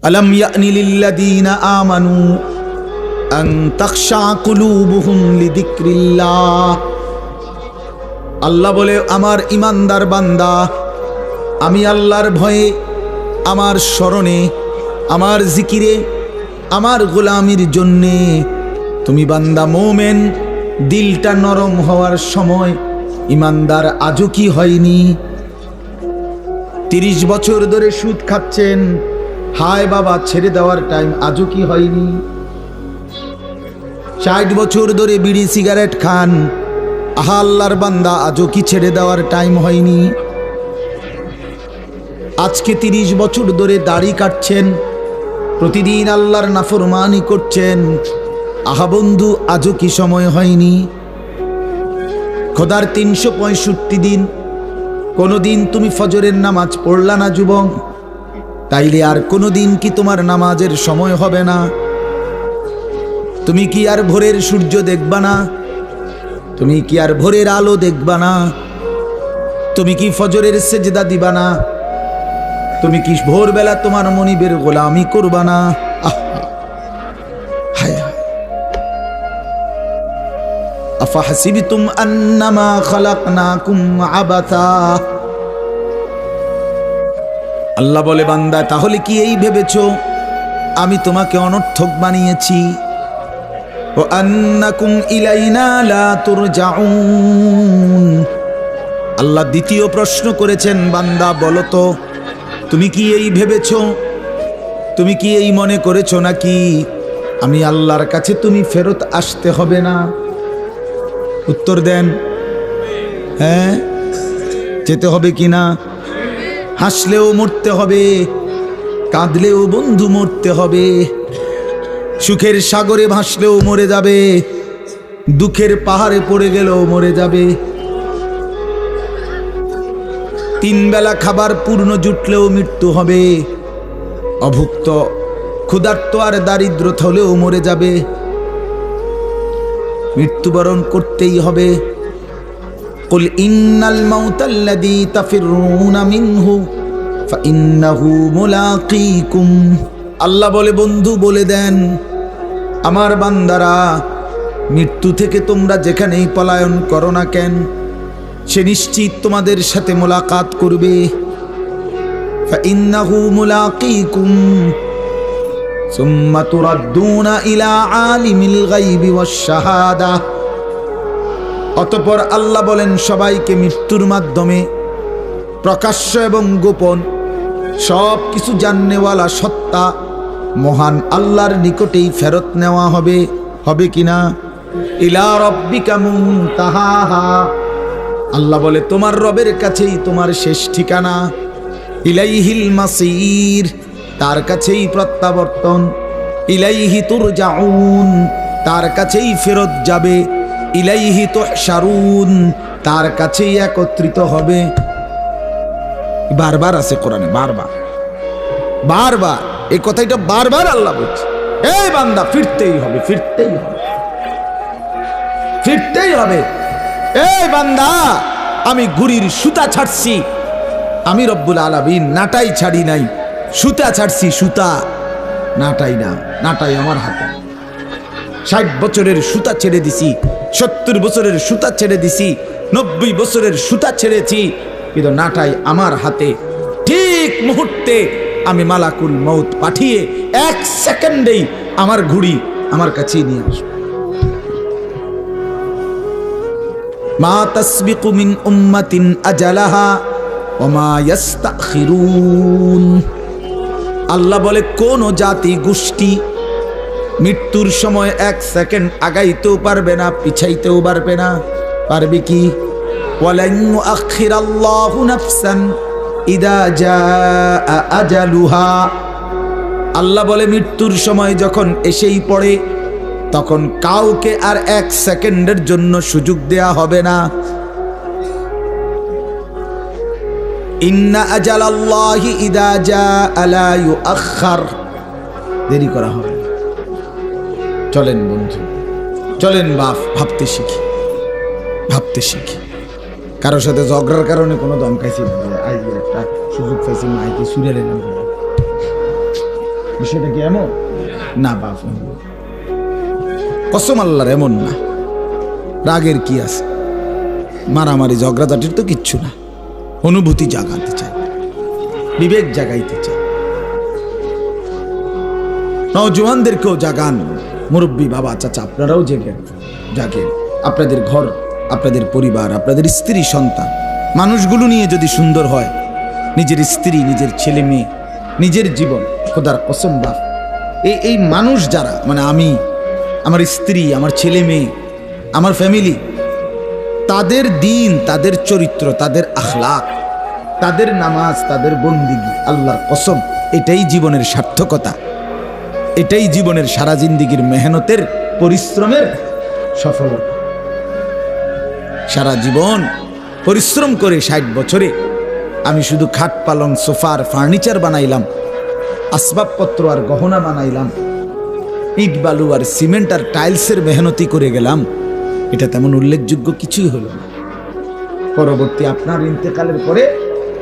আলাম ইয়ানি লিল্লাযীনা আমানু আন তাখশা কুলুবুহুম লিযিকরিল্লাহ। আল্লাহ বলে, আমার ইমানদার বান্দা, আমি আল্লাহর ভয়ে, আমার স্মরণে, আমার জিকিরে, আমার গোলামির জন্যে তুমি বান্দা মোমেন দিলটা নরম হওয়ার সময় ইমানদার আজও কি হয়নি? 30 বছর ধরে সুদ খাচ্ছেন, হায় বাবা ছেড়ে দেওয়ার টাইম আজও কি হয়নি? 60 বছর ধরে বিড়ি সিগারেট খান, আহা আল্লাহর বান্দা আজও কি ছেড়ে দেওয়ার টাইম হয়নি? আজকে 30 বছর ধরে দাড়ি কাটছেন, প্রতিদিন আল্লাহর নাফরমানি করছেন, আহা বন্ধু আজও কি সময় হয়নি? খোদার 365 দিন কোনোদিন তুমি ফজরের নামাজ পড়লা না যুবক, তাইলে আর কোনোদিন কি তোমার নামাজের সময় হবে না? তুমি কি আর ভোরের সূর্য দেখবা না? তুমি কি আর ভোরের আলো দেখবা না? তুমি কি ফজরের সেজদা দিবা না? তুমি কি ভোরবেলা তোমার মনিবের গোলামি করবা না? আফাহাসিবতুম আন্নামা খালাকনাকুম আবাথা। আল্লাহ বলে, বান্দা তাহলে কি এই ভেবেছো আমি তোমাকে অনর্থক বানিয়েছি? ও আন্নাকুম ইলাইনা লা তুরজাউন। আল্লাহ দ্বিতীয় প্রশ্ন করেছেন, বান্দা বলো তো, তুমি কি এই ভেবেছো, তুমি কি এই মনে করেছো নাকি আমি আল্লাহর কাছে তুমি ফেরত আসতে হবে না? উত্তর দেন, হ্যাঁ যেতে হবে কি না? হাসলেও মরতে হবে, কাঁদলেও বন্ধু মরতে হবে, সুখের সাগরে ভাসলেও মরে যাবে, দুঃখের পাহাড়ে পড়ে গেলেও মরে যাবে। 3 বেলা খাবার পূর্ণ জুটলেও মৃত্যু হবে, অভুক্ত ক্ষুধার্ত আর দারিদ্র হলেও মরে যাবে, মৃত্যুবরণ করতেই হবে। কুল ইন্নাল মাউতাল্লাযী তাফিরুনা মিনহু ফাইন্নাহু মুলাকীকুম। আল্লাহ বলে, বন্ধু বলে দেন আমার বান্দারা, মৃত্যু থেকে তোমরা যেখানেই পলায়ন করো না কেন, সে নিশ্চিত তোমাদের সাথে মোলাকাত করবে। ফাইন্নাহু মুলাকীকুম সুম্মা তুরাদ্দুনা ইলা আলিমিল গায়বি ওয়াশ শাহাদা। অতঃপর আল্লাহ বলেন, সবাইকে মৃত্যুর মাধ্যমে প্রকাশ্য এবং গোপন সব কিছু জাননেওয়ালা সত্তা মহান আল্লাহর নিকটেই ফেরত নেওয়া হবে। হবে কিনা? ইলা রাব্বিকা মুনতাহাহা। আল্লাহ বলে, তোমার রবের কাছেই তোমার শেষ ঠিকানা। ইলাইহিল মাসির, তার কাছেই প্রত্যাবর্তন। ইলাইহি তুরজাউন, তার কাছেই ফেরত যাবে। ইলাইহি তুহশারুন, তার কাছেই একত্রিত হবে। বারবার আছে কোরআনে, বারবার বারবার এই কথাটা বারবার আল্লাহ বলছে, এই বান্দা ফিরতেই হবে, ফিরতেই হবে, ফিরতেই হবে। এই বান্দা, আমি ঘুড়ির সুতা ছাড়ছি, আমি রব্বুল আলামিন নাটাই ছাড়ি নাই, সুতা ছাড়ছি, সুতা, নাটাই না, নাটাই আমার হাতে। 60 বছরের সুতা ছেড়ে দিছি, 70 বছরের সুতা ছেড়ে দিছি, 90 বছরের সুতা ছেড়েছি, কিন্তু নাটাই আমার হাতে। ঠিক মুহূর্তে আমি মালাকুল মউত পাঠিয়ে 1 সেকেন্ডেই আমার ঘুড়ি আমার কাছে নিয়ে আসবে। মা তাসবিকু মিন উম্মাতিন আজালাহা ওয়া মা ইস্তাখিরুন। আল্লাহ বলে, কোন জাতি গোষ্ঠী মৃত্যুর সময় 1 সেকেন্ড আগাইতেও পারবে না, পিছাইতেও পারবে না। পারবে কি? ওয়ালান ইউআখিরাল্লাহু নাফসান ইদা জাআ আজালুহা। আল্লাহ বলে, মৃত্যুর সময় যখন এসেই পড়ে তখন কাউকে আর 1 সেকেন্ডের জন্য সুযোগ দেয়া হবে না। ইন্না আজালাল্লাহি ইদা জাআ লা ইউআখার, দেরি করা হবে। চলেন বন্ধু, চলেন ভাবতে শিখি, ভাবতে শিখি। কারোর সাথে ঝগড়ার কারণে কোনো দম খাইছি না, আজ একটা সুযোগ পাইছি, মাইকে সুরে এলাম। বিষয়টা কি এমন না? বাপ কসম আল্লাহর এমন না। রাগের কি আছে? মারামারি ঝগড়াঝাটির তো কিচ্ছু না। অনুভূতি জাগাতে চাই, বিবেক জাগাইতে চাই। নওজওয়ানদেরকেও জাগান, মুরব্বী বাবা চাচা আপনারাও জেগেন, জাগেন। আপনাদের ঘর, আপনাদের পরিবার, আপনাদের স্ত্রী সন্তান, মানুষগুলো নিয়ে যদি সুন্দর হয়, নিজের স্ত্রী, নিজের ছেলে মেয়ে, নিজের জীবন, খোদার কসম বাপ, এই মানুষ যারা, মানে আমি, আমার স্ত্রী, আমার ছেলে মেয়ে, আমার ফ্যামিলি, তাদের দিন, তাদের চরিত্র, তাদের আখলাক, তাদের নামাজ, তাদের বন্দিগি, আল্লাহর কসম এটাই জীবনের সার্থকতা। এটাই জীবনের সারা জিন্দিগির মেহনতের, পরিশ্রমের সফলতা। সারা জীবন পরিশ্রম করে 60 বছরে আমি শুধু খাট পালং সোফার ফার্নিচার বানাইলাম, আসবাবপত্র আর গহনা বানাইলাম, ইট বালু আর সিমেন্ট আর টাইলসের মেহনতি করে গেলাম, এটা তেমন উল্লেখযোগ্য কিছুই হলো না। পরবর্তী আপনার ইন্তেকালের পরে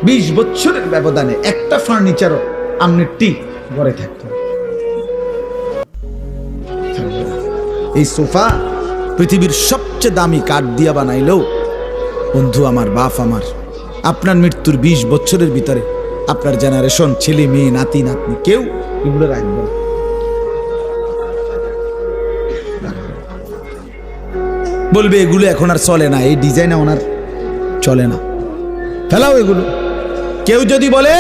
20 বছরের ব্যবধানে একটা ফার্নিচারও আমনের টিক ঘরে থাকতো। এই সোফা পৃথিবীর সবচেয়ে দামি কাঠ দিয়া বানাইলেও বন্ধু আমার, বাপ আমার, আপনার মৃত্যুর 20 বছরের ভিতরে আপনার জেনারেশন, ছেলে মেয়ে, নাতি নাতনি, কেউ এগুলো রাখবে না। বলবে এগুলো এখন আর চলে না, এই ডিজাইন ওনার চলে না, ফেলাও এগুলো। কেউ যদি বলে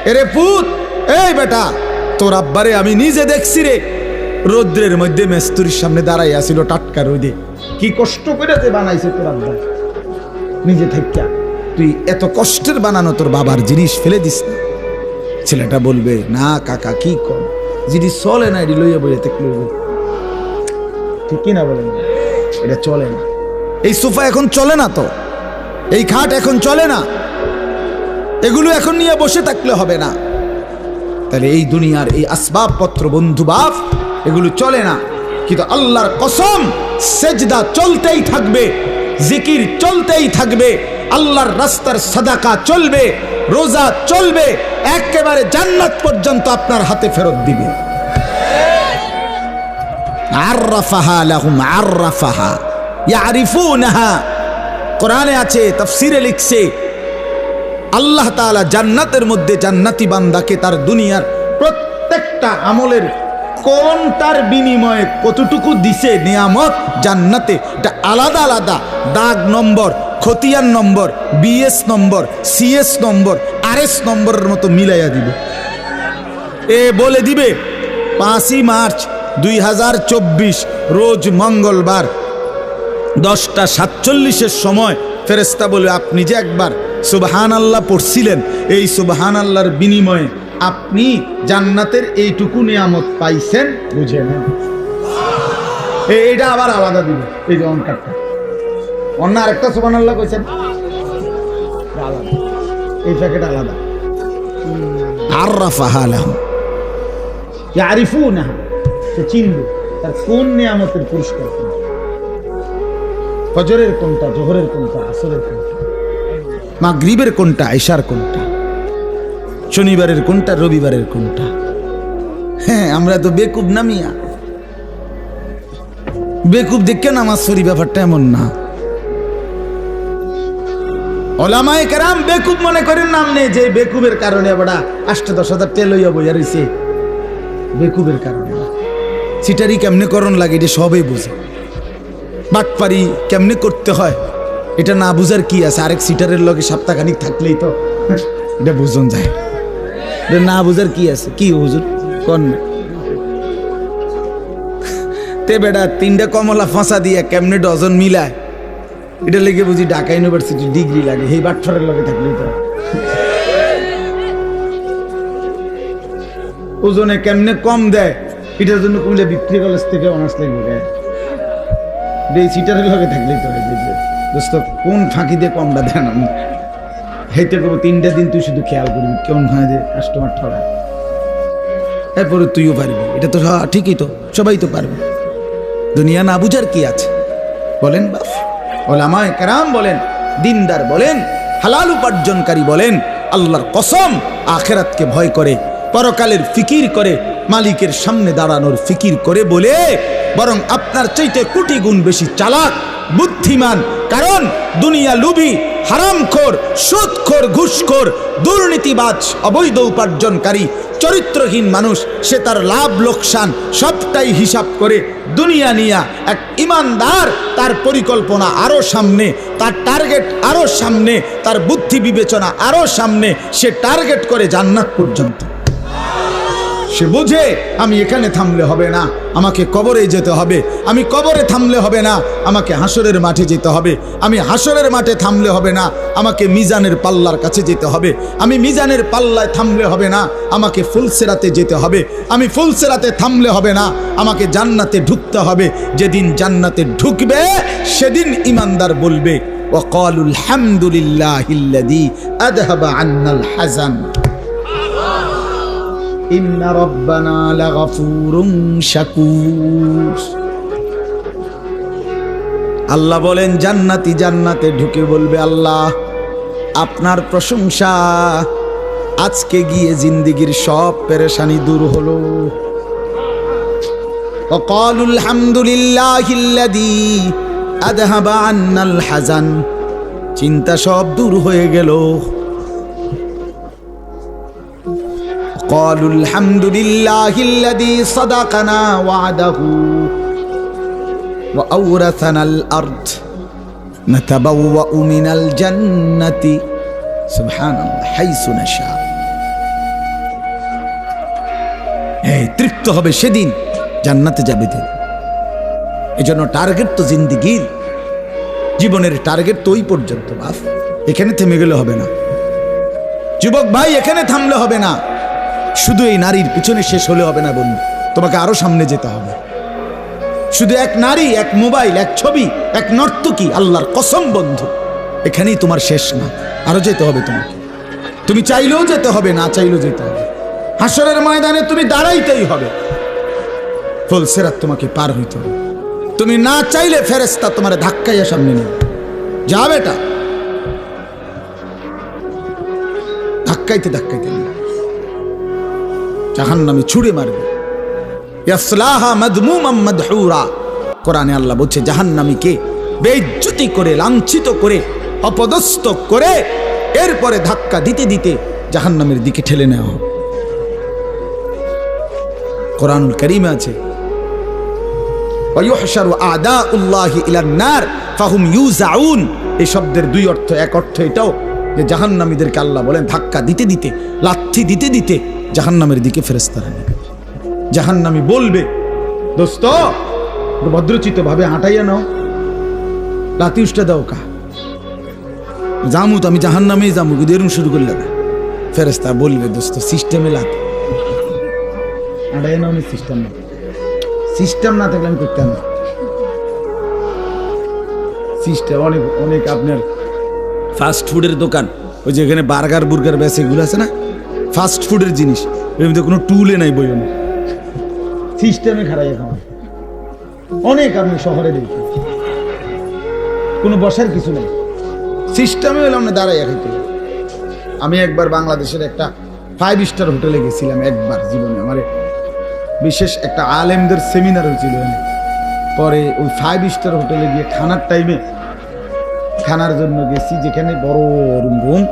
এরে পুত, এই বেটা, তোর আব্বারে আমি নিজে দেখছি রে, রৌদ্রের মধ্যে মেস্তুরির সামনে দাঁড়াই আসিল টাটকা রোদে, কি কষ্ট করে যে বানাইছে তোর আব্বা নিজে থেকে, তুই এত কষ্টের বানানো তোর বাবার জিনিস ফেলে দিস না। ছেলেটা বলবে না কাকা কি কর, জিনিস চলে না, এটি লইয়া বইয়া থেকে লইব, ঠিক কিনা বলেন? এটা চলে না। এই সোফা এখন চলে না, তো এই খাট এখন চলে না, এগুলো এখন নিয়ে বসে থাকলে হবে না। তাহলে এই দুনিয়ার এই আসবাবপত্র বন্ধু বাপ, এগুলো চলে না, কিন্তু আল্লাহর কসম সেজদা চলতেই থাকবে, জিকির চলতেই থাকবে, আল্লাহর রাস্তার সাদাকা চলবে, রোজা চলবে, একেবারে জান্নাত পর্যন্ত আপনার হাতে ফেরত দিবে। আররাফাহা লাহুম, আররাফাহা ইয়ারিফুনাহা, কোরআনে আছে, তাফসীরে লিখছে, আল্লাহ তাআলা জান্নাতের মধ্যে জান্নাতি বান্দাকে তার দুনিয়ার প্রত্যেকটা আমলের কোনটার বিনিময়ে কতটুকু দিছে নিয়ামত জান্নাতে, এটা আলাদা আলাদা দাগ নম্বর, খতিয়ান নম্বর, বিএস নম্বর, সিএস নম্বর, আরএস নম্বরের মতো মিলাইয়া দিবে। এ বলে দিবে 5ই মার্চ 2024 রোজ মঙ্গলবার 10:47 সময় ফেরেশতা বলে, আপনি যে একবার সুবহানাল্লাহ পড়ছিলেন, এই সুবহানাল্লাহর বিনিময়ে আপনি জান্নাতের এইটুকু নিয়ামত পাইছেন, বুঝে নেন। এইটা আবার আলাদা দিবে, এই যে অঙ্কারটা, অন্য আরেকটা সুবহানাল্লাহ কইছেন আলাদা, এই প্যাকেট আলাদা। আররাফাহা লাহুম ইয়ারিফুনাহা, সে চিনবে তার কোন নিয়ামতের পুরস্কার, ফজরের কোনটা, জোহরের কোনটা, আসরের কোনটা, মাগরিবের কোনটা, ইশার কোনটা, শনিবারের কোনটা, রবিবারের কোনটা। হ্যাঁ, আমরা তো বেকুব না মিয়া, বেকুব দেখে নামাজ পড়ি, ব্যাপারটা এমন না। ওলামায়ে কেরাম বেকুব মনে করেন নাম নেই, যে বেকুবের কারণে বড়া 8-10,000 তেল হইয়া বইয়া রইছে, বেকুবের কারণে। সিটারি কেমনে করণ লাগে এটা সবাই বুঝে, বাটপারি কেমনে করতে হয় এটা না বুঝার কি আছে, আরেক সিটারের লগে সপ্তাহখানিক থাকলেই তো এটা বুঝন যায়, এটা না বুঝার কি আছে, কি হুজুর কোন তে বেটা 3টা কমলা ফাঁসা দিয়ে কেমনে ডজন মিলায়, এটা লেগে বুঝি ঢাকা ইউনিভার্সিটি ডিগ্রি লাগে, এই বাটফারের লগে থাকলেই তো। ওজনে কেমনে কম দেয়, এটার জন্য কুমিল্লা বিক্রি কলেজ থেকে অনার্স লাগবে, এই সিটারের লগে থাকলেই তো। দোস্ত কোন ফাঁকি দিয়ে কমটা দেন, আমি হেঁটে করবো 3টা দিন তুই শুধু খেয়াল করবি কেমন হয় যে কাস্টমার ঠকা, এরপরে তুইও পারবি, এটা তো ঠিকই, তো সবাই তো পারবে। দুনিয়া না বুঝার কি আছে বলেন বাপ? ওলামায়ে কেরাম বলেন, দিনদার বলেন, হালাল উপার্জনকারী বলেন, আল্লাহর কসম আখিরাতকে ভয় করে, পরকালের ফিকির করে, মালিকের সামনে দাঁড়ানোর ফিকির করে বলে, বরং আপনার চাইতে কোটি গুণ বেশি চালাক, বুদ্ধিমান। কারণ দুনিয়া লুভী, হারামখোর, সুদখোর, ঘুষখোর, দুর্নীতিবাজ, অবৈধ উপার্জনকারী, চরিত্রহীন মানুষ, সে তার লাভ লোকসান সবটাই হিসাব করে দুনিয়া নিয়া। এক ইমানদার, তার পরিকল্পনা আরো সামনে, তার টার্গেট আরো সামনে, তার বুদ্ধি বিবেচনা আরো সামনে। সে টার্গেট করে জান্নাত পর্যন্ত। সে বুঝে আমি এখানে থামলে হবে না, আমাকে কবরে যেতে হবে। আমি কবরে থামলে হবে না, আমাকে হাসরের মাঠে যেতে হবে। আমি হাসরের মাঠে থামলে হবে না, আমাকে মিজানের পাল্লার কাছে যেতে হবে। আমি মিজানের পাল্লায় থামলে হবে না, আমাকে ফুলসেরাতে যেতে হবে। আমি ফুলসেরাতে থামলে হবে না, আমাকে জান্নাতে ঢুকতে হবে। যেদিন জান্নাতে ঢুকবে সেদিন ইমানদার বলবে, ওয়াকালুল হামদুলিল্লাহিল্লাযী আযহাবা আন্নাল হাযান ইন্না রাব্বানা লাগাফুরুন শাকুর। আল্লাহ বলেন, জান্নাতি জান্নাতে ঢুকে বলবে, আল্লাহ আপনার প্রশংসা, আজকে গিয়ে জিন্দেগীর সব পেরেশানি দূর হলো। ওয়াকালুল হামদুলিল্লাহিল্লাযী আযহাবা আন্নাল হাযান, চিন্তা সব দূর হয়ে গেল। قالوا الحمد لله الذي صدقنا وعده وأورثنا الأرض نتبوأ من الجنة سبحان الله حيث نشاء। এই তৃপ্ত হবে সেদিন, জান্নাতে যাবে দিন। এজন্য টার্গেট তো জিন্দেগীর, জীবনের টার্গেট তো ওই পর্যন্ত। বাস এখানে থেমে গেলে হবে না যুবক ভাই, এখানে থামলে হবে না। শুধু এই নারীর পিছনে শেষ হলে হবে না বন্ধু, তোমাকে আরো সামনে যেতে হবে। শুধু এক নারী, এক মোবাইল, এক ছবি, এক নর্তকী, আল্লাহর কসম বন্ধু, এখানেই তোমার শেষ না, আরো যেতে হবে তোমাকে। তুমি চাইলেও যেতে হবে, না চাইলেও যেতে হবে। হাসরের ময়দানে তুমি দাঁড়াইতেই হবে, ফুলসিরাত তোমাকে পার হইতে হবে। তুমি না চাইলে ফেরেশতা তোমার ধাক্কাইয়া সামনে নেবে, যা বেটা, ধাক্কাইতে ধাক্কাইতে নেবে, জাহান্নামে ছুঁড়ে মারবে। ইয়াসলাহা মাদমুমান মাদহুরা, কোরআনে আল্লাহ বলছে জাহান্নামীকে বেইজ্জতি করে, লাঞ্ছিত করে, অপদস্থ করে এরপরে ধাক্কা দিতে দিতে জাহান্নামের দিকে ঠেলে নেওয়া হবে। কোরআনুল কারীমে আছে, ওয়ায়ুহশারু আদাউল্লাহি ইলান নার ফাহুম ইউজাউন। এই শব্দের দুই অর্থ। এক অর্থ এটাও যে জাহান্নামীদেরকে আল্লাহ বলেন ধাক্কা দিতে দিতে, লাথি দিতে দিতে জাহান্নামের দিকে ফেরেশতারা নেবে। জাহান্নামী বলবে, দোস্ত ভদ্রচিত ভাবে হাঁটাইয়া নাও, লাথি উষ্টা দাও কা জামু, তো আমি জাহান্নামেই জামু, কিন্তু এরকম শুরু করলে না। ফেরেশতা বলবে, দোস্ত সিস্টেমে লাথি হাঁটাইয়া নাও, সিস্টেম না, সিস্টেম না থাকলে আমি করতাম না। সিস্টেম অনেক অনেক আপনার ফাস্ট ফুডের দোকান, ওই যে এখানে বার্গার বুর্গার ব্যাস এগুলো আছে না, ফাস্ট ফুডের জিনিস, এর মধ্যে কোনো টুলে নাই, বই না, সিস্টেমে খারাই খাওয়া অনেক। আপনি শহরে দেখবেন কোনো বসার কিছু নেই, সিস্টেমে হলে আমরা দাঁড়াইয়া খাইতে। আমি একবার বাংলাদেশের একটা 5 স্টার হোটেলে গেছিলাম, একবার জীবনে। আমার বিশেষ একটা আলেমদের সেমিনার হয়েছিল, পরে ওই 5 স্টার হোটেলে গিয়ে খানার টাইমে, খানার জন্য গেছি যেখানে বড় রুম,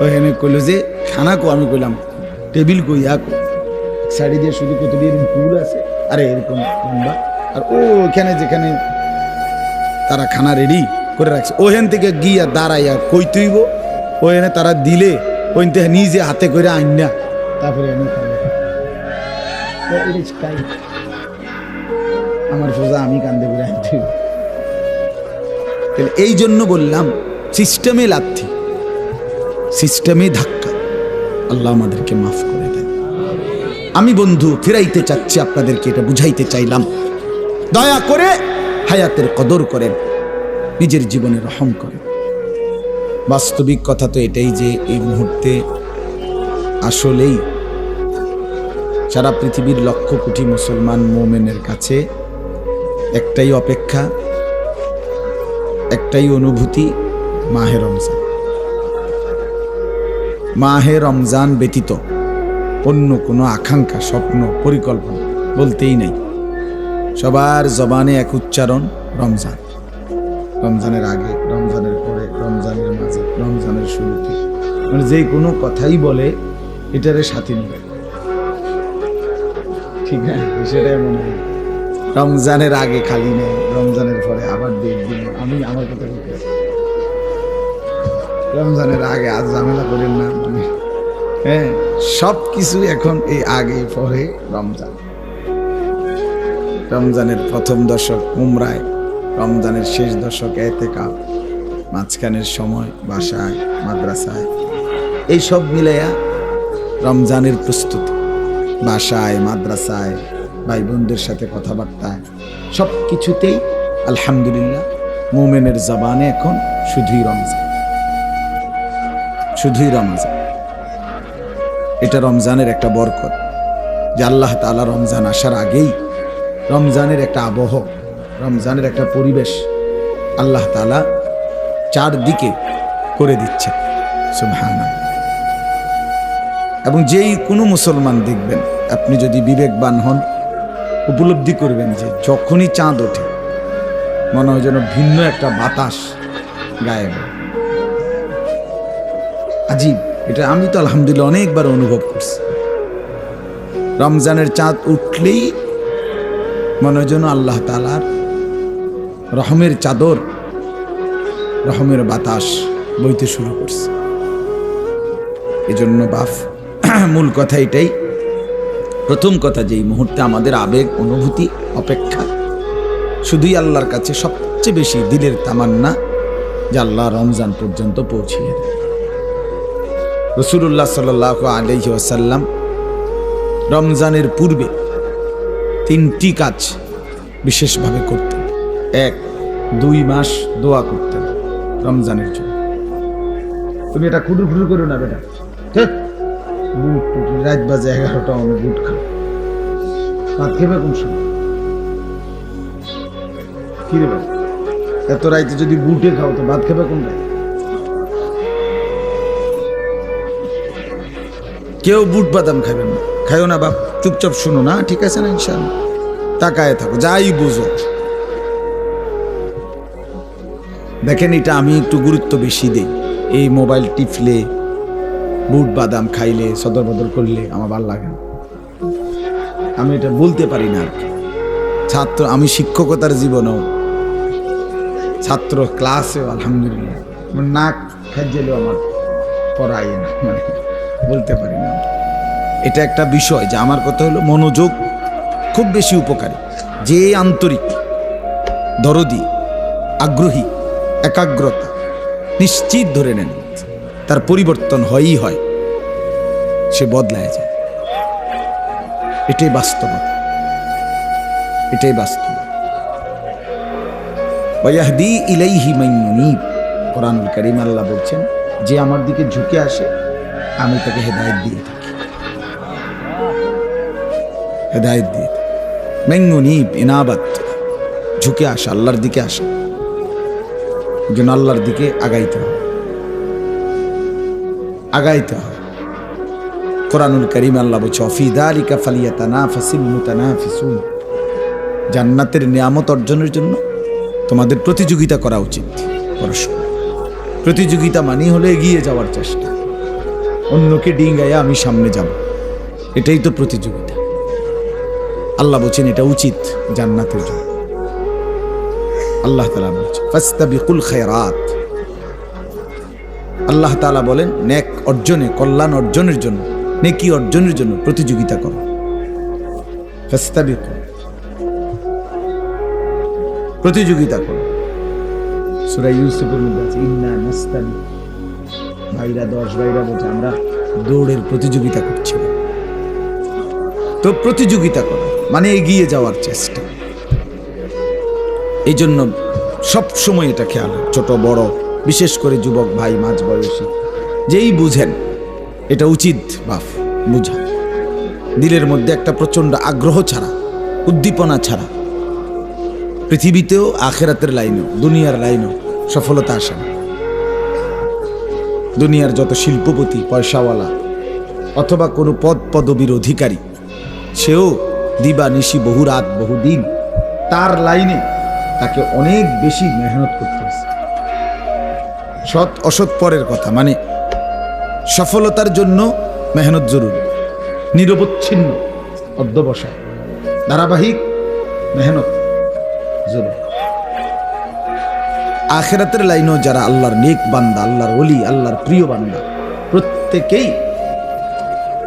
ওইখানে কইল যে খানা কো, আমি কইলাম টেবিল কই, সাইডে দিয়ে শুধু কত দিয়ে টুল আছে, আরে এরকম লম্বা, আর ওইখানে যেখানে তারা খানা রেডি করে রাখছে, ওখান থেকে গিয়া দাঁড়াইয়া কই তুইব, ওখানে তারা দিলে ওই থেকে নিজে হাতে করে আইন না, তারপরে আমি আমার সোজা আমি কান্দে করে আনতে। এই জন্য বললাম সিস্টেমে লাথি, সিস্টেমে ধাক্কা। আল্লাহ আমাদেরকে মাফ করে দেন। আমি বন্ধু ফিরাইতে চাচ্ছি আপনাদেরকে, এটা বুঝাইতে চাইলাম, দয়া করে হায়াতের কদর করেন, নিজের জীবনে রহম করেন। বাস্তবিক কথা তো এটাই যে এই মুহূর্তে আসলেই সারা পৃথিবীর লক্ষ কোটি মুসলমান মুমিনের কাছে একটাই অপেক্ষা, একটাই অনুভূতি, মাহে রমজান। মাহে রমজান ব্যতীত অন্য কোনো আকাঙ্ক্ষা, স্বপ্ন, পরিকল্পনা বলতেই নেই। সবার জবানে এক উচ্চারণ, রমজান। রমজানের আগে, রমজানের পরে, রমজানের মাঝে, রমজানের শুরুতে, মানে যে কোনো কথাই বলে এটারে সাথে নিবে, ঠিক না? সেটাই মনে হয়। রমজানের আগে খালি নেই, রমজানের পরে আবার ডেট দিন। আমি আমার কথা বলতে, রমজানের আগে আজ ঝামেলা করেন না, মানে হ্যাঁ, সব কিছু এখন এই আগে পরে রমজান। রমজানের প্রথম দশক উমরায়, রমজানের শেষ দশক এতেকাফ, মাঝখানের সময় বাসায়, মাদ্রাসায়, এই সব মিলাইয়া রমজানের প্রস্তুতি। বাসায়, মাদ্রাসায়, ভাই বোনদের সাথে কথাবার্তায়, সব কিছুতেই আলহামদুলিল্লাহ মুমিনের জবানে এখন শুধুই রমজান, শুধুই রমজান। এটা রমজানের একটা বরকত যে আল্লাহ তাআলা রমজান আসার আগেই রমজানের একটা আবহ, রমজানের একটা পরিবেশ আল্লাহ তাআলা চারদিকে করে দিচ্ছে। সুবহানাল্লাহ। এবং যেই কোনো মুসলমান দেখবেন, আপনি যদি বিবেকবান হন, উপলব্ধি করবেন যে যখনই চাঁদ ওঠে মনে হয় যেন ভিন্ন একটা বাতাস গায়ে বয়। আজীব, এটা আমি তো আলহামদুলিল্লাহ অনেকবার অনুভব করছি। রমজানের চাঁদ উঠলেই মনে হয় যেন আল্লাহ তাআলার রহমের চাদর, রহমের বাতাস বইতে শুরু করছে। এজন্য বাপ, মূল কথা এটাই, প্রথম কথা, যেই মুহূর্তে আমাদের আবেগ, অনুভূতি, অপেক্ষা শুধুই আল্লাহর কাছে সবচেয়ে বেশি দিলের তামান্না যে আল্লাহ রমজান পর্যন্ত পৌঁছিয়ে দেয়। রাসূলুল্লাহ সাল্লাল্লাহু আলাইহি ওয়াসাল্লাম রমজানের পূর্বে 3টি কাজ বিশেষভাবে করতেন। 1, 2 মাস দোয়া করতেন রমজানের জন্য। তুমি এটা খুঁড়ু খুঁড়ু করো না বেটা, বুট টুট, রাত বাজে 11টা, আমি বুট খাও, ভাত খেবে কোন সময়? কি রে ভাই, এত রাইতে যদি বুটে খাও তো ভাত খেবে কোন রাইতে? কেউ বুট বাদাম খাবেন না, খাইও না বাপ, চুপচাপ শুনো না, ঠিক আছে না? ইনশাআল্লাহ তাকায় থাকো, যাই বুঝো। দেখেন, এটা আমি একটু গুরুত্ব বেশি দিই। এই মোবাইল টিপলে, বুট বাদাম খাইলে, সদর বদর করলে আমার ভালো লাগে না। আমি এটা বলতে পারি না আর কি। ছাত্র, আমি শিক্ষকতার জীবনেও, ছাত্র ক্লাসেও আলহামদুলিল্লাহ নাক খাইলেও আমার পড়াই না, মানে বলতে পারি না। এটা একটা বিষয় যে আমার কথা হলো মনোযোগ খুব বেশি উপকারী। যে আন্তরিক, দরদি, আগ্রহী, একাগ্রতা নিশ্চিত ধরে নেন তার পরিবর্তন হয়ই হয়, সে বদলায় যায়। এটাই বাস্তবতা, এটাই বাস্তব। ওয়াহদি ইলাইহি মান ইউনীব, কোরআনুল কারীম আল্লাহ বলছেন, যে আমার দিকে ঝুঁকে আসে আমি তাকে হেদায়েত দিয়ে থাকি, হেদায়েত দিয়ে থাকি। মান ইউনীব, ইনাবাত, ঝুঁকে আসা, আল্লাহর দিকে আসা, যেন আল্লাহর দিকে আগাইতে হয়, আগাইতে হয়। কোরআনুল কারীম আল্লাহ বলছে, ফি যালিকা ফালিয়াতানাফাসিল মুতানাফিসুন, জান্নাতের নিয়ামত অর্জনের জন্য তোমাদের প্রতিযোগিতা করা উচিত। পরস্পর প্রতিযোগিতা মানে হলো এগিয়ে যাওয়ার চেষ্টা, অন্যকে ডিঙ্গাইয়া আমি সামনে যাব, এটাই তো প্রতিযোগিতা। আল্লাহ বলছেন এটা উচিত জান্নাতের জন্য। আল্লাহ তাআলা বলছেন ফাস্তাবিকুল খায়রাত, আল্লাহ তাআলা বলেন নেক অর্জনে, কল্যাণ অর্জনের জন্য, নেকি অর্জনের জন্য প্রতিযোগিতা করো। ফাস্তাবিকু, প্রতিযোগিতা করো। সূরা ইউসুফের মধ্যে আছে ইন্না নাস্তাবি, ভাইরা 10 ভাইরা বলছে আমরা দৌড়ের প্রতিযোগিতা করছি। তো প্রতিযোগিতা করো মানে এগিয়ে যাওয়ার চেষ্টা। এই জন্য সব সময় এটা খেয়াল, ছোট বড়, বিশেষ করে যুবক ভাই, মাঝ বয়সী, যেই বুঝেন এটা উচিত বাপ বুঝা। দিলের মধ্যে একটা প্রচন্ড আগ্রহ ছাড়া, উদ্দীপনা ছাড়া পৃথিবীতেও, আখেরাতের লাইনেও, দুনিয়ার লাইনেও সফলতা আসে না। দুনিয়ার যত শিল্পপতি, পয়সাওয়ালা, অথবা কোনো পদ পদবীর অধিকারী, সেও দিবা নিশি বহু রাত বহু দিন তার লাইনে তাকে অনেক বেশি মেহনত করতে হয়েছে। সৎ অসৎ পরের কথা, মানে সফলতার জন্য মেহনত জরুরি, নিরবচ্ছিন্ন অধ্যবসায় ধারাবাহিক মেহনত জরুরি। আখিরাতের লাইনেও যারা আল্লাহর নেক বান্দা, আল্লাহর ওলি, আল্লাহর প্রিয় বান্দা, প্রত্যেকেই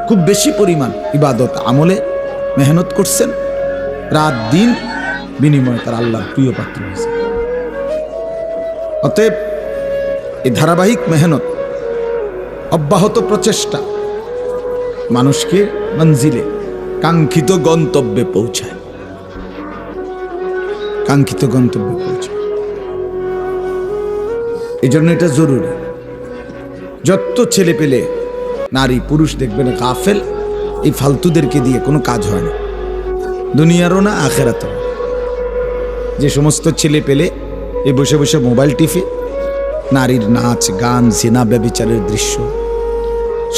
খুব বেশি পরিমাণ ইবাদত আমলে মেহনত করছেন, রাত দিন বিনিময়ে তার আল্লাহর প্রিয় পাত্র হয়েছে। অতএব এই ধারাবাহিক মেহনত, অব্যাহত প্রচেষ্টা মানুষকে মঞ্জিলে, কাঙ্ক্ষিত গন্তব্যে পৌঁছায়, কাঙ্ক্ষিত গন্তব্যে পৌঁছায়। এই জন্য এটা জরুরি। যত ছেলে পেলে নারী পুরুষ দেখবেন গাফেল, এই ফালতুদেরকে দিয়ে কোনো কাজ হয় না, দুনিয়ারও না আখেরাতেও। যে সমস্ত ছেলে পেলে এই বসে বসে মোবাইল টিপে নারীর নাচ গান জিনা ব্যভিচারের দৃশ্য,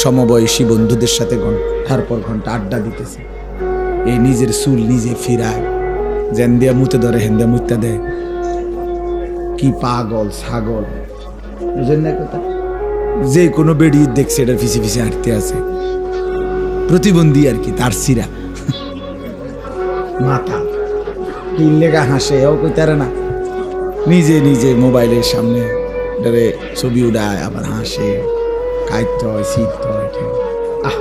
সমবয়সী বন্ধুদের সাথে ঘন্টার পর ঘন্টা আড্ডা দিতেছে, এই নিজের চুল নিজে ফিরায়, জেন দিয়া মুতে ধরে হেন্দা মুতে দেয়, কি পাগল ছাগল, বুঝেন না কথা? যে কোনো বেড়ি দেখছে এটার ফিসে ফিসে হাঁটতে আছে, প্রতিবন্ধী আর কি, তার সিরা মাথা কি লেগা হাসে, ও কইতারে না, নিজে নিজে মোবাইলের সামনে ছবি উড়ায়, আবার হাসে, খাইতে হয়, শীত হয়, আহ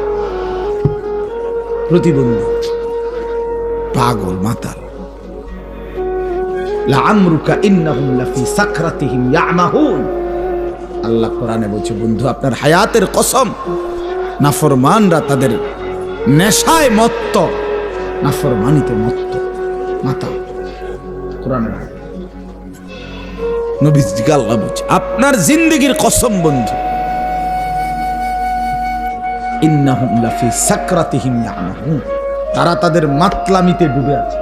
প্রতিবন্ধী পাগল মাতাল। লাআমরুকা ইন্নাহুম লাফি সাকরাতিহিম ইয়ামাহুন। আল্লাহ কোরআনে বলছে, বন্ধু আপনার হায়াতের কসম, নাফরমানরা তাদের নেশায় মত্ত, নাফরমানিতে মত্ত মাতাল। কোরআনে নবীজিকে আল্লাহ বলছে, আপনার জিন্দেগির কসম বন্ধু, ইন্নাহুম লাফি সাকরাতিহিম ইয়ামাহুন, তারা তাদের মাতলামিতে ডুবে আছে,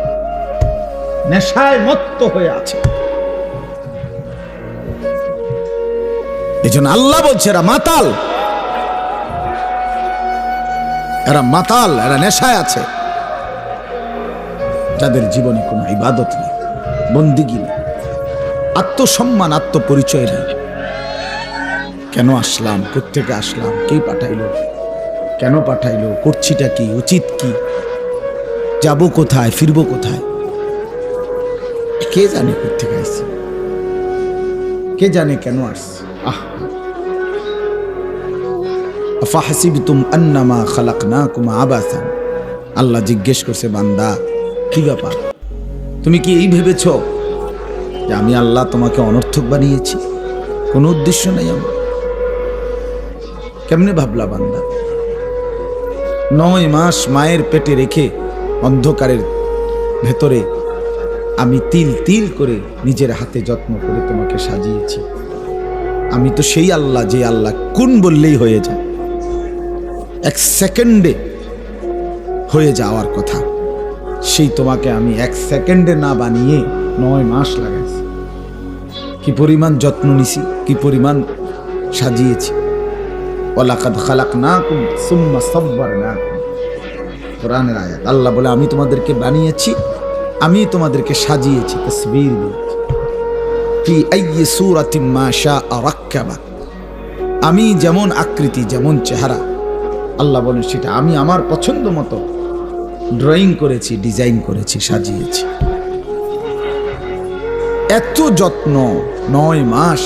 নেশায় মত্ত হয়ে আছে। এজন্য আল্লাহ বলছে এরা মাতাল, এরা মাতাল, এরা নেশায় আছে, যাদের জীবনে কোনো ইবাদত নেই, বন্দিগি নেই, আত্মসম্মান আত্মপরিচয় নেই। কেন আসলাম, কোত্থেকে আসলাম, কে পাঠাইলো, কেন পাঠাইলো, করছিটা কি, উচিত কি, যাব কোথায়, ফিরবো কোথায়, কে জানে কোত্থেকে আসছি, কে জানে কেন আসছি। আফাহাসিবতুম আন্নামা খালাকনাকুম আবাসান। আল্লাহ জিজ্ঞেস করছে, বান্দা কি ব্যাপার, তুমি কি এই ভেবেছ যে আমি আল্লাহ তোমাকে অনর্থক বানিয়েছি, কোনো উদ্দেশ্য নেই আমার? কেমনে ভাবলা বান্দা? 9 মাস মায়ের পেটে রেখে অন্ধকারের ভেতরে আমি তিল তিল করে নিজের হাতে যত্ন করে তোমাকে সাজিয়েছি। আমি তো সেই আল্লাহ, যে আল্লাহ কোন বললেই হয়ে যায়, 1 সেকেন্ডে হয়ে যাওয়ার কথা, সেই তোমাকে আমি 1 সেকেন্ডে না বানিয়ে 9 মাস লাগাইছি। কি পরিমাণ যত্ন নিছি, কি পরিমাণ সাজিয়েছি। ওয়ালাকাদ খালাকনাকুম সুম্মা সাব্বারনাকুম, কোরআনের আয়াত। আল্লাহ বলে, আমি তোমাদেরকে বানিয়েছি, আমি তোমাদেরকে সাজিয়েছি, তাসবীর দিয়েছি। ফি আইয়ি সূরাতিন মা শাআ রাক্কাবা, আমি যেমন আকৃতি, যেমন চেহারা, আল্লাহ বলেন সেটা আমি আমার পছন্দ মতো ড্রয়িং করেছি, ডিজাইন করেছি, সাজিয়েছি। এত যত্ন, 9 মাস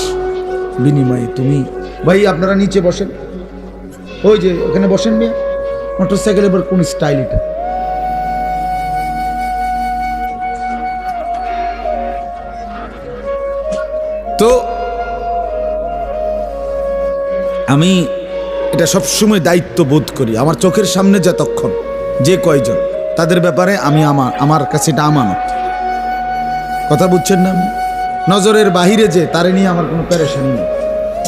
বিনিময়ে তুমি, ভাই আপনারা নিচে বসেন, ওই যে ওখানে বসেন, মেয়ে মোটরসাইকেল, এবার কোন স্টাইল এটা? তো আমি এটা সবসময় দায়িত্ব বোধ করি, আমার চোখের সামনে যতক্ষণ যে কয়জন, তাদের ব্যাপারে আমি আমার কাছে এটা আমানত। কথা বুঝছেন না? নজরের বাহিরে যে তারে নিয়ে আমার কোনো পেরেশানি নেই,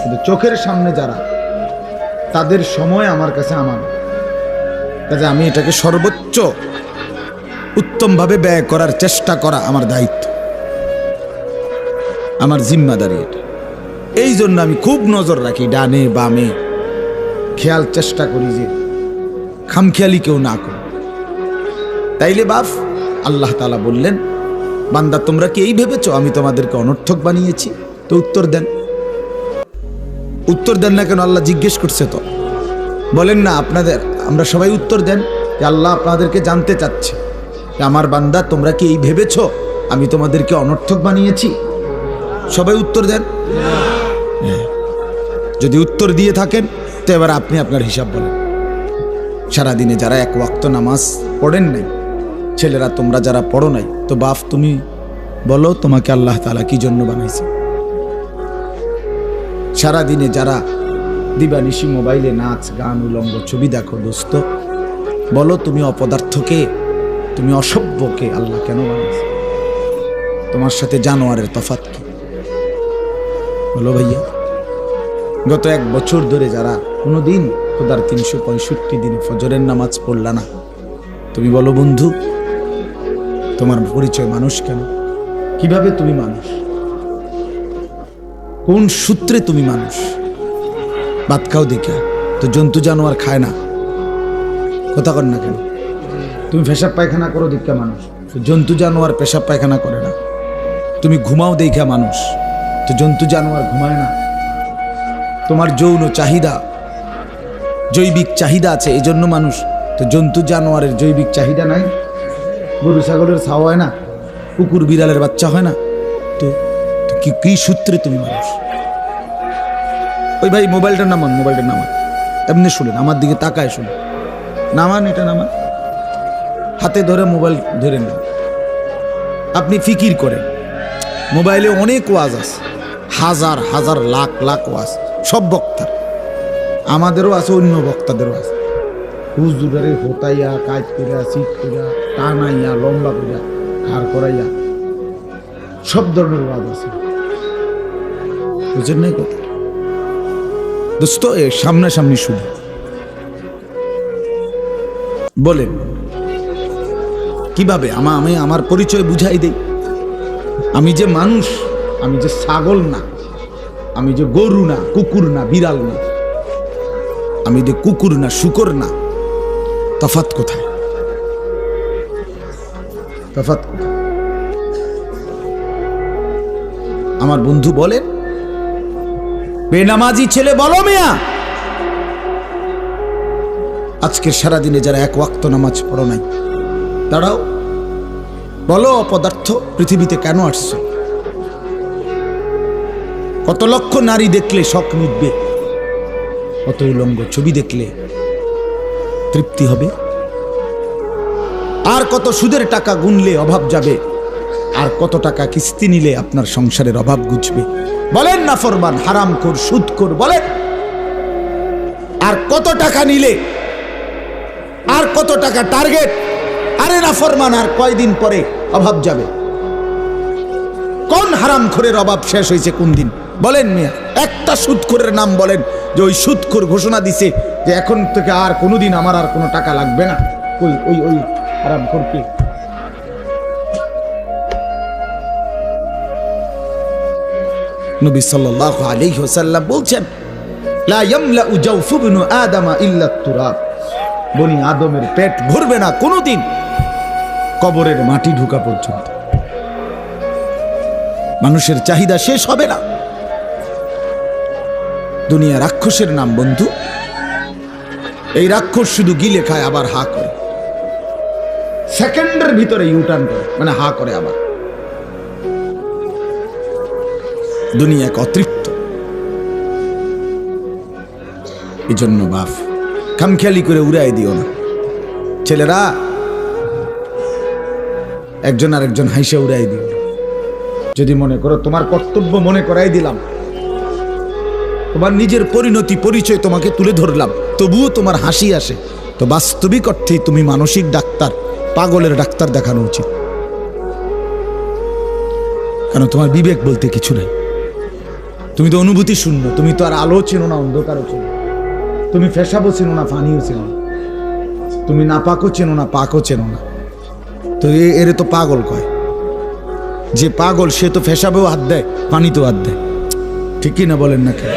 কিন্তু চোখের সামনে যারা, তাদের সময় আমার কাছে আমানত। কাজে আমি এটাকে সর্বোচ্চ উত্তমভাবে ব্যয় করার চেষ্টা করা আমার দায়িত্ব, আমার জিম্মাদারি এটা। এই জন্য আমি খুব নজর রাখি, ডানে বামে খেয়াল চেষ্টা করি যে খামখেয়ালি কেউ না করো। তাইলে বাপ আল্লাহ তাআলা বললেন, বান্দা তোমরা কি এই ভেবেছো আমি তোমাদেরকে অনর্থক বানিয়েছি? তো উত্তর দেন। উত্তর দেন না কেন? আল্লাহ জিজ্ঞেস করছে তো। বলেন না আপনাদের, আমরা সবাই উত্তর দেন যে আল্লাহ আপনাদেরকে জানতে চাচ্ছে যে আমার বান্দা তোমরা কি এই ভেবেছো আমি তোমাদেরকে অনর্থক বানিয়েছি? সবাই উত্তর দেন। যদি উত্তর দিয়ে থাকেন তো এবার আপনি আপনার হিসাব বলেন। সারাদিনে যারা এক ওয়াক্ত নামাজ পড়েন নাই, ছেলেরা তোমরা যারা পড়ো নাই, তো বাপ তুমি বলো তোমাকে আল্লাহ তাআলা কি জন্য বানাইছে? সারাদিনে যারা দিবানিশি মোবাইলে নাচ গান উলঙ্গ ছবি দেখো, দোস্ত বলো তুমি অপদার্থকে, তুমি অসভ্যকে আল্লাহ কেন বানাইছে? তোমার সাথে জানোয়ারের তফাৎ কি? বলো ভাইয়া। গত 1 বছর ধরে যারা কোনোদিন খোদার 365 দিনে ফজরের নামাজ পড়লা না, তুমি বলো বন্ধু তোমার পরিচয় মানুষ কেন? কিভাবে তুমি মানুষ? কোন সূত্রে তুমি মানুষ? ভাত খাও দেখা তো জন্তু জানোয়ার খায় না, কথা কর না কেন? তুমি পেশাব পায়খানা করো দেখা মানুষ, তো জন্তু জানোয়ার পেশাব পায়খানা করে না। তুমি ঘুমাও দেখা মানুষ, তো জন্তু জানোয়ার ঘুমায় না। তোমার যৌন চাহিদা, জৈবিক চাহিদা আছে এই জন্য মানুষ, তো জন্তু জানোয়ারের জৈবিক চাহিদা নাই। গরু ছাগলের ছাওয়া হয় না, কুকুর বিড়ালের বাচ্চা হয় না, তো কি সূত্রে তুমি মানুষ? ওই ভাই মোবাইলটা নামান, মোবাইলটা নামান, এমনি শুনেন, আমার দিকে তাকায় শুনেন, নামান, এটা নামান, হাতে ধরে মোবাইল ধরে নেন। আপনি ফিকির করেন, মোবাইলে অনেক ওয়াজ আছে, হাজার হাজার লাখ লাখ ওয়াজ, সব বক্তার, আমাদেরও আছে, অন্য বক্তাদেরও আছে। হুজুরারে হোতাইয়া, কাজ করিয়া, শীত করিয়া, টানাইয়া, লম্বা করিয়া, ঘাড় করাইয়া, সব ধরনের ওয়াজ আছে। বুঝেন নাই কথা? দোস্ত এ সামনাসামনি শুনি বলেন কিভাবে আমি আমার পরিচয় বুঝাই দেই। আমি যে মানুষ, আমি যে ছাগল না, আমি যে গরু না, কুকুর না, বিড়াল না, আমি যে কুকুর না, শুকর না, তফাৎ কোথায়? তফাৎ কোথায়? আমার বন্ধু বলেন, বেনামাজি ছেলে বলো মিয়া, আজকের সারাদিনে যারা 1 ওয়াক্ত নামাজ পড়ো নাই, দাঁড়াও বলো অপদার্থ পৃথিবীতে কেন আসছো? কত লক্ষ নারী দেখলে শখ মিটবে? কত উলঙ্গ ছবি দেখলে তৃপ্তি হবে? আর কত সুদের টাকা গুনলে অভাব যাবে? আর কত টাকা কিস্তি নিলে আপনার সংসারের অভাব ঘুচবে? বলেন না ফরমান, হারামখোর, সুদখোর, বলেন। আর কত টাকা নিলে, আর কত টাকা টার্গেট? আরে না ফরমান, আর কয়দিন পরে অভাব যাবে? কোন হারামখোরের অভাব শেষ হয়েছে কোন দিন? বলেন মিয়া, একটা সুদখোরের নাম বলেন যে ওই সুদখোর ঘোষণা দিছে যে এখন থেকে আর কোনোদিন আমার আর কোনো টাকা লাগবে না। ওই ওই ওই হারামখোরকে নবী সাল্লাল্লাহু আলাইহি ওয়াসাল্লাম বলছেন, লা ইয়ামলাউ জাওফু ইবনু আদামা ইল্লা তুরাব, বনি আদমের পেট ভরবে না কোনোদিন কবরের মাটি ঢোকা পর্যন্ত। মানুষের চাহিদা শেষ হবে না। দুনিয়া রাক্ষসের নাম বন্ধু, এই রাক্ষস শুধু গিলে খায় আবার হা করে, সেকেন্ডের ভিতরে ইউটার্ন করে, মানে হা করে আবার। দুনিয়া এক অতৃপ্ত। এই জন্য বাপ খামখেয়ালি করে উড়াই দিও না। ছেলেরা একজন আরেকজন হাসে উড়াই দিও। যদি মনে করো তোমার কর্তব্য মনে করাই দিলাম, তোমার নিজের পরিণতি পরিচয় তোমাকে তুলে ধরলাম, তবুও তোমার হাসি আসে, তো বাস্তবিক অর্থেই তুমি মানসিক ডাক্তার, পাগলের ডাক্তার দেখানো উচিত। কারণ তোমার বিবেক বলতে কিছু নেই। তুমি তো অনুভূতি শূন্য, তুমি তো আর আলো চেনো না, অন্ধকারও চেনো, তুমি ফেসাবও চেনো না, পানিও চেনো না, তুমি নাপাকও চেনো না, পাকও চেনো না। তো এরে তো পাগল কয়। যে পাগল সে তো ফেসাবেও হাত দেয়, পানিতেও হাত দেয়, ঠিক কি না বলেন না কেন?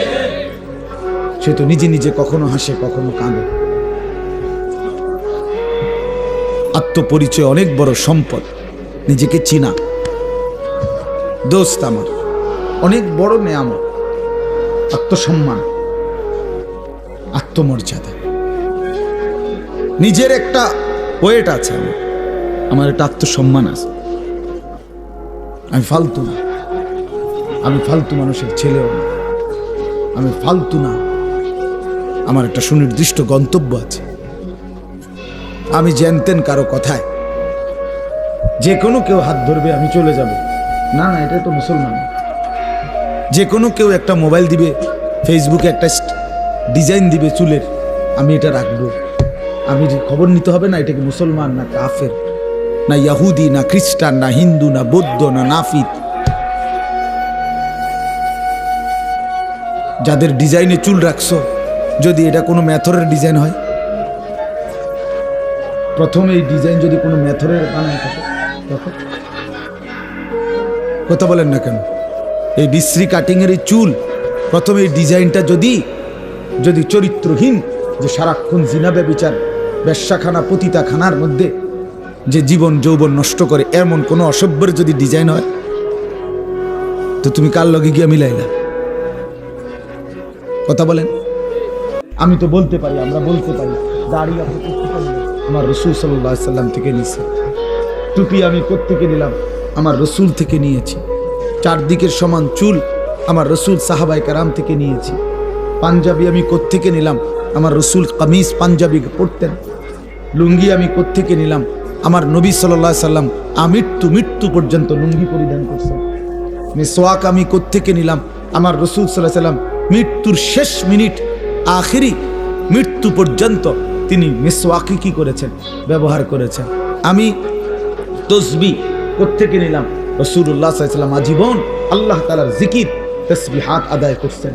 সে তো নিজে নিজে কখনো হাসে, কখনো কাঁদে। আত্মপরিচয় অনেক বড় সম্পদ। নিজেকে চিনা দোস্ত আমার অনেক বড় নেয়ামত। আত্মসম্মান, আত্মমর্যাদা, নিজের একটা ওয়েট আছে, আমার একটা আত্মসম্মান আছে। আমি ফালতু না, আমি ফালতু মানুষের ছেলেও না, আমি ফালতু না। আমার একটা সুনির্দিষ্ট গন্তব্য আছে। আমি জানতেন কারো কথায় যে কোনো কেউ হাত ধরবে আমি চলে যাব, না না, এটা তো মুসলমান। যে কোনো কেউ একটা মোবাইল দিবে, ফেসবুকে একটা ডিজাইন দিবে চুলের, আমি এটা রাখবো। আমি খবর নিতে হবে না এটা কি মুসলমান না কাফের, না ইয়াহুদি, না খ্রিস্টান, না হিন্দু, না বৌদ্ধ, না নাফিদ। যাদের ডিজাইনে চুল রাখছো, যদি এটা কোনো মেথরের ডিজাইন হয়, প্রথমে এই ডিজাইন যদি কোনো মেথরের বানায় থাকে, তখন কথা বলেন না কেন? এই বিশ্রী কাটিংয়ের এই চুল, প্রথমে এই ডিজাইনটা যদি চরিত্রহীন, যে সারাক্ষণ জিনা ব্যভিচার, বেশ্যাখানা, পতিতাখানার মধ্যে যে জীবন যৌবন নষ্ট করে, এমন কোনো অসভ্যের যদি ডিজাইন হয়, তো তুমি কার লগে গিয়া মিলাইলা? কথা বলেন। আমি তো বলতে পারি, আমরা বলতে পারি দাড়ি আপনি আমার রসুল সাল্লাল্লাহু আলাইহি সাল্লাম থেকে নিয়েছি, টুপি আমি কোত্থেকে নিলাম, আমার রসুল থেকে নিয়েছি, চারদিকের সমান চুল আমার রসুল সাহাবায়ে কেরাম থেকে নিয়েছি, পাঞ্জাবি আমি কোত্থেকে নিলাম, আমার রসুল কামিজ পাঞ্জাবি পরতেন, লুঙ্গি আমি কোত্থেকে নিলাম, আমার নবী সাল্লাল্লাহু আলাইহি সাল্লাম মৃত্যু পর্যন্ত লুঙ্গি পরিধান করছেন। মিসওয়াক আমি কোত্থেকে নিলাম, আমার রসুল সাল্লাল্লাহু আলাইহি সাল্লাম মৃত্যুর শেষ মিনিট, আখিরি মৃত্যু পর্যন্ত তিনি মিসওয়াকি কি করেছেন, ব্যবহার করেছেন। আমি তসবিহ কোত্থেকে নিলাম, রাসূলুল্লাহ সাল্লাল্লাহু আলাইহি ওয়াসাল্লাম আজীবন আল্লাহ তাআলার জিকির তাসবিহাত আদায় করছেন।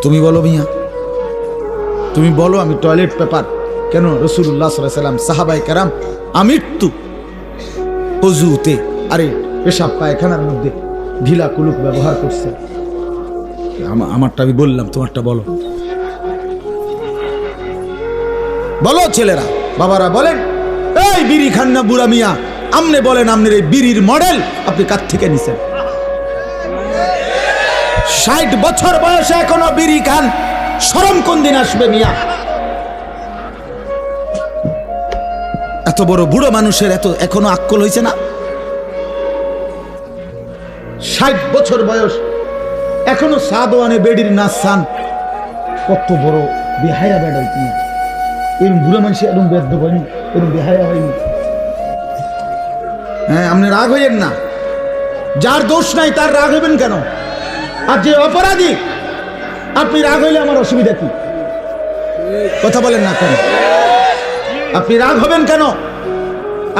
তুমি বলো মিয়া, তুমি বলো আমি টয়লেট পেপার কেন? রাসূলুল্লাহ সাল্লাল্লাহু আলাইহি ওয়াসাল্লাম সাহাবায়ে কেরাম আমৃত্যু ওযুতে, আরে পেশাব পায়খানার মধ্যে ঢিলা কুলুক ব্যবহার করছে। আমারটা আমি বললাম, তোমারটা বলো। বলো ছেলেরা, বাবারা বলেন, এই বিড়ি খান না বুড়া মিয়া, আমনে বলেন আমনের এই বিড়ির মডেল আপনি কার থেকে নিছেন? 60 বছর বয়সে এখনো বিড়ি খান, শরম কোন দিন আসবে মিয়া? এত বড় বুড়ো মানুষের এত এখনো আক্কল হয়েছে না? 60 বছর বয়স, এখনো সাদওয়ানে বেডির নাচ সান। কত বড় বেহায়া বেড়াই তুমি, এরকম বুড়ো মানুষ এরকম বেদ্য হয়নি, এরকম বেহায়া হয়নি। হ্যাঁ, আপনি রাগ হইয়েন না, যার দোষ নাই তার রাগ হইবেন কেন? আর যে অপরাধী, আপনি রাগ হইলে আমার অসুবিধা কি? কথা বলেন না কেন? আপনি রাগ হবেন কেন?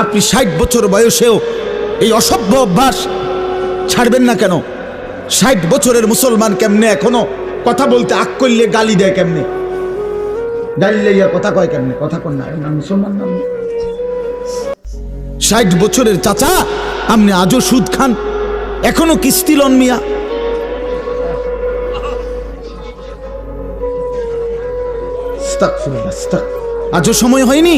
আপনি 60 বছর বয়সেও এই অসভ্য অভ্যাস ছাড়বেন না কেন? 60 বছরের মুসলমান কেমনে এখনো কথা বলতে আগ করলে গালি দেয় কেমনে? গালি লইয়া কথা কয় কেমনে? কথা কন না, মুসলমান না? 60 বছরের চাচা আপনি আজও সুদ খান, এখনো কিস্তি লন মিয়া। আজও সময় হয়নি